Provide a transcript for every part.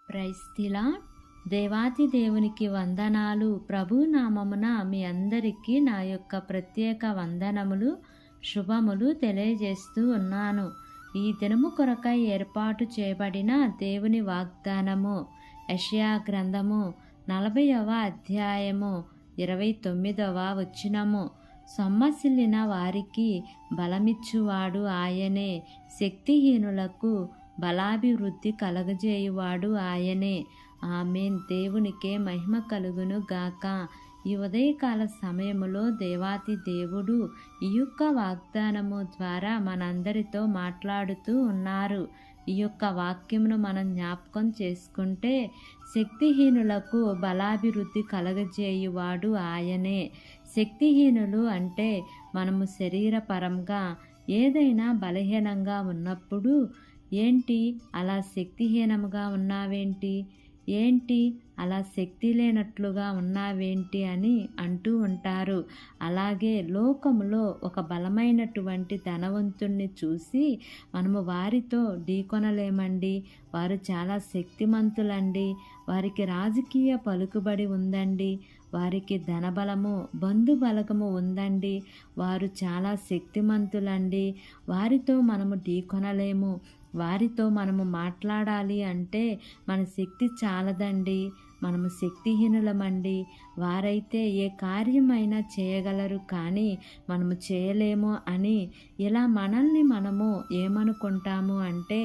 ప్రైస్తిలా దేవాతి దేవునికి వందనాలు. ప్రభు నామమున మీ అందరికీ నా యొక్క ప్రత్యేక వందనములు, శుభములు తెలియజేస్తూ ఉన్నాను. ఈ దినము కొరకై ఏర్పాటు చేయబడిన దేవుని వాగ్దానము యెషయా గ్రంథము 40వ అధ్యాయము 29వ వచనము. సొమ్మసిల్లిన వారికి బలమిచ్చువాడు ఆయనే, శక్తిహీనులకు బలాభివృద్ధి కలగజేయువాడు ఆయనే. ఆమేన్. దేవునికే మహిమ కలుగును గాక. ఈ ఉదయకాల సమయములో దేవాతి దేవుడు ఈ యొక్క వాగ్దానము ద్వారా మనందరితో మాట్లాడుతూ ఉన్నారు. ఈ యొక్క వాక్యమును మనం జ్ఞాపకం చేసుకుంటే, శక్తిహీనులకు బలాభివృద్ధి కలగజేయువాడు ఆయనే. శక్తిహీనులు అంటే మనము శరీరపరంగా ఏదైనా బలహీనంగా ఉన్నప్పుడు, ఏంటి అలా శక్తిహీనముగా ఉన్నావేంటి, ఏంటి అలా శక్తి లేనట్లుగా ఉన్నావేంటి అని అంటూ ఉంటారు. అలాగే లోకములో ఒక బలమైనటువంటి ధనవంతుణ్ణి చూసి మనము వారితో ఢీకొనలేమండి, వారు చాలా శక్తిమంతులండి, వారికి రాజకీయ పలుకుబడి ఉందండి, వారికి ధనబలము బంధుబలగము ఉందండి, వారు చాలా శక్తిమంతులండి, వారితో మనము ఢీకొనలేము, వారితో మనము మాట్లాడాలి అంటే మన శక్తి చాలదండి, మనము శక్తిహీనులమండి, వారైతే ఏ కార్యమైనా చేయగలరు కానీ మనము చేయలేము అని ఇలా మనల్ని మనము ఏమనుకుంటాము అంటే,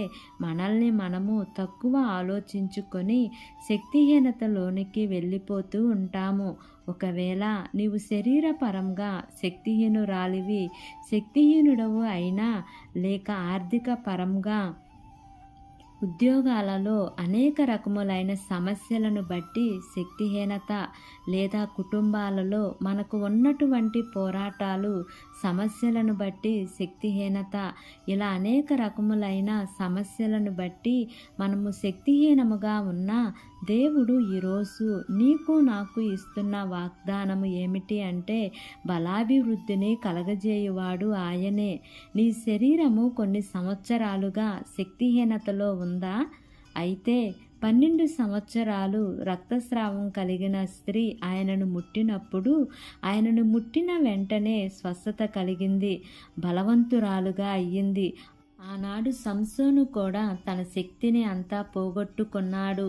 మనల్ని మనము తక్కువ ఆలోచించుకొని శక్తిహీనతలోనికి వెళ్ళిపోతూ ఉంటాము. ఒకవేళ నీవు శరీరపరంగా శక్తిహీనురాలివి, శక్తిహీనుడవు అయినా, లేక ఆర్థిక పరంగా ఉద్యోగాలలో అనేక రకములైన సమస్యలను బట్టి శక్తిహీనత, లేదా కుటుంబాలలో మనకు ఉన్నటువంటి పోరాటాలు, సమస్యలను బట్టి శక్తిహీనత, ఇలా అనేక రకములైన సమస్యలను బట్టి మనము శక్తిహీనముగా ఉన్న దేవుడు ఈరోజు నీకు నాకు ఇస్తున్న వాగ్దానము ఏమిటి అంటే, బలాభివృద్ధిని కలగజేయువాడు ఆయనే. నీ శరీరము కొన్ని సంవత్సరాలుగా శక్తిహీనతలో ఉందా? అయితే 12 సంవత్సరాలు రక్తస్రావం కలిగిన స్త్రీ ఆయనను ముట్టినప్పుడు, ఆయనను ముట్టిన వెంటనే స్వస్థత కలిగింది, బలవంతురాలుగా అయ్యింది. ఆనాడు సంసోను కూడా తన శక్తిని అంతా పోగొట్టుకున్నాడు.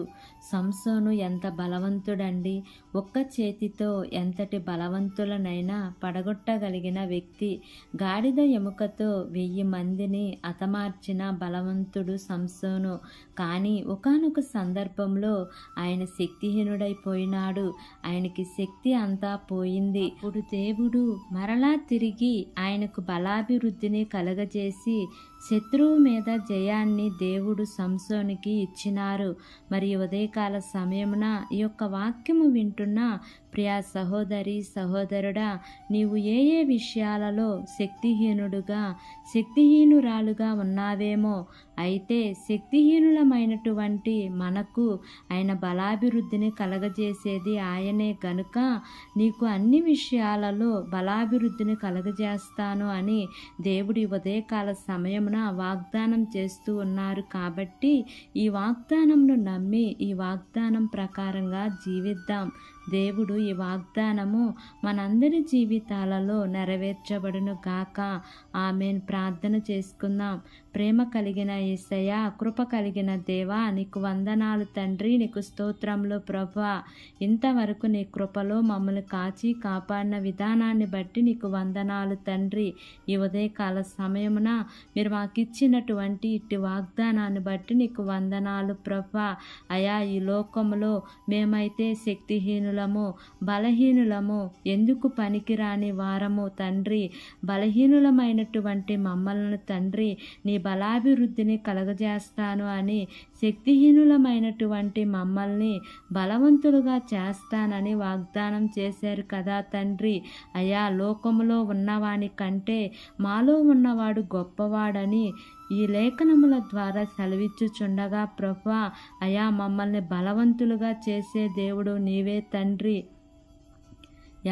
సంసోను ఎంత బలవంతుడండి, ఒక్క చేతితో ఎంతటి బలవంతులనైనా పడగొట్టగలిగిన వ్యక్తి. గాడిద ఎముకతో 1000 మందిని హతమార్చిన బలవంతుడు సంసోను. కానీ ఒకానొక సందర్భంలో ఆయన శక్తిహీనుడైపోయినాడు, ఆయనకి శక్తి అంతా పోయింది. ఇప్పుడు దేవుడు మరలా తిరిగి ఆయనకు బలాభివృద్ధిని కలగజేసి శత్రువు మీద జయాన్ని దేవుడు సంసోనికి ఇచ్చినారు. మరి ఉదయకాల సమయమున ఈ యొక్క వాక్యము వింటున్న ప్రియా సహోదరి సహోదరుడా, నీవు ఏ ఏ విషయాలలో శక్తిహీనురాలుగా ఉన్నావేమో, అయితే శక్తిహీనులమైనటువంటి మనకు ఆయన బలాభివృద్ధిని కలగజేసేది ఆయనే గనుక, నీకు అన్ని విషయాలలో బలాభివృద్ధిని కలగజేస్తాను అని దేవుడి ఉదయకాల సమయమున వాగ్దానం చేస్తూ ఉన్నారు. కాబట్టి ఈ వాగ్దానంను నమ్మి ఈ వాగ్దానం ప్రకారంగా జీవిద్దాం. దేవుడు ఈ వాగ్దానము మనందరి జీవితాలలో నెరవేర్చబడును గాక. ఆమేన్. ప్రార్థన చేసుకుందాం. ప్రేమ కలిగిన యేసయ్యా, కృప కలిగిన దేవా, నీకు వందనాలు తండ్రి, నీకు స్తోత్రములు ప్రభువా. ఇంతవరకు నీ కృపలో మమ్మల్ని కాచి కాపాడిన విధానాన్ని బట్టి నీకు వందనాలు తండ్రి. ఈ ఉదయకాల సమయమున మీరు మాకు ఇచ్చినటువంటి ఇట్టి వాగ్దానాన్ని బట్టి నీకు వందనాలు ప్రభువా. అయా, ఈ లోకములో మేమైతే శక్తిహీనులము, బలహీనులము, ఎందుకు పనికిరాని వారము తండ్రి. బలహీనులమైనటువంటి మమ్మల్ని తండ్రి నీ బలాభివృద్ధిని కలగజేస్తాను అని, శక్తిహీనులమైనటువంటి మమ్మల్ని బలవంతులుగా చేస్తానని వాగ్దానం చేశారు కదా తండ్రి. అయా, లోకములో ఉన్నవాని కంటే మాలో ఉన్నవాడు గొప్పవాడని ఈ లేఖనముల ద్వారా సెలవిచ్చుచుండగా ప్రభువా, అయా మమ్మల్ని బలవంతులుగా చేసే దేవుడు నీవే తండ్రి.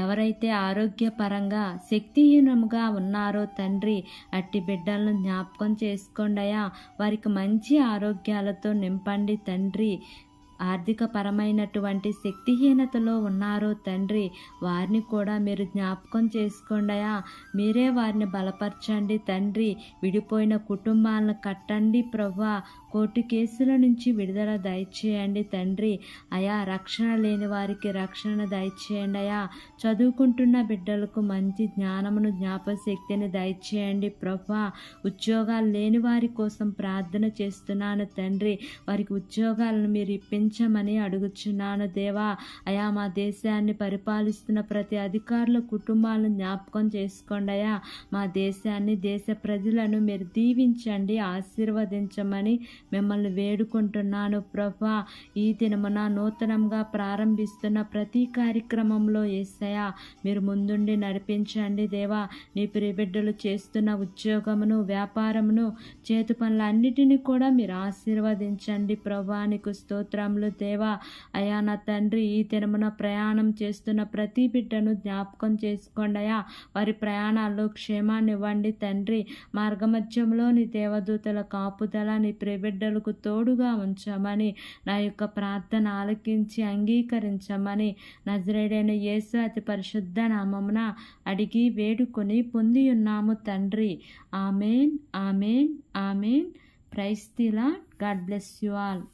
ఎవరైతే ఆరోగ్యపరంగా శక్తిహీనముగా ఉన్నారో తండ్రి, అట్టి బిడ్డలను జ్ఞాపకం చేసుకోండి అయ్యా. వారికి మంచి ఆరోగ్యాలతో నింపండి తండ్రి. ఆర్థిక పరమైనటువంటి శక్తిహీనతలో ఉన్నారో తండ్రి, వారిని కూడా మీరు జ్ఞాపకం చేసుకోండియా. మీరే వారిని బలపరచండి తండ్రి. విడిపోయిన కుటుంబాలను కట్టండి ప్రభువా. కోర్టు కేసుల నుంచి విడుదల దయచేయండి తండ్రి. అయా, రక్షణ లేని వారికి రక్షణ దయచేయండి అయా. చదువుకుంటున్న బిడ్డలకు మంచి జ్ఞానమును, జ్ఞాపశక్తిని దయచేయండి ప్రభువా. ఉద్యోగాలు లేని వారి కోసం ప్రార్థన చేస్తున్నాను తండ్రి. వారికి ఉద్యోగాలను మీరు ఇప్పించమని అడుగుచున్నాను దేవా. అయా, మా దేశాన్ని పరిపాలిస్తున్న ప్రతి అధికారుల కుటుంబాలను జ్ఞాపకం చేసుకోండి అయా. మా దేశాన్ని, దేశ ప్రజలను మీరు దీవించండి, ఆశీర్వదించమని మిమ్మల్ని వేడుకుంటున్నాను ప్రభువా. ఈ దినమున నూతనంగా ప్రారంభిస్తున్న ప్రతి కార్యక్రమంలో యేసయ్యా మీరు ముందుండి నడిపించండి దేవా. నీ ప్రియబిడ్డలు చేస్తున్న ఉద్యోగమును, వ్యాపారమును, చేతు పనులన్నిటినీ కూడా మీరు ఆశీర్వదించండి ప్రభువా. నీకు స్తోత్రములు దేవా. అయా నా తండ్రి, ఈ దినమున ప్రయాణం చేస్తున్న ప్రతి బిడ్డను జ్ఞాపకం చేసుకోండి అయా. వారి ప్రయాణాల్లో క్షేమాన్ని ఇవ్వండి తండ్రి. మార్గమధ్యంలో నీ దేవదూతల కాపుదల నీ ప్రియబిడ్డలకు తోడుగా ఉంచమని, నా యొక్క ప్రార్థన ఆలకించి అంగీకరించమని నజరేయుడైన యేసు అతి పరిశుద్ధ నామమున అడిగి వేడుకొని పొంది ఉన్నాము తండ్రి. Amen, amen, amen. Praise the lord. God bless you all.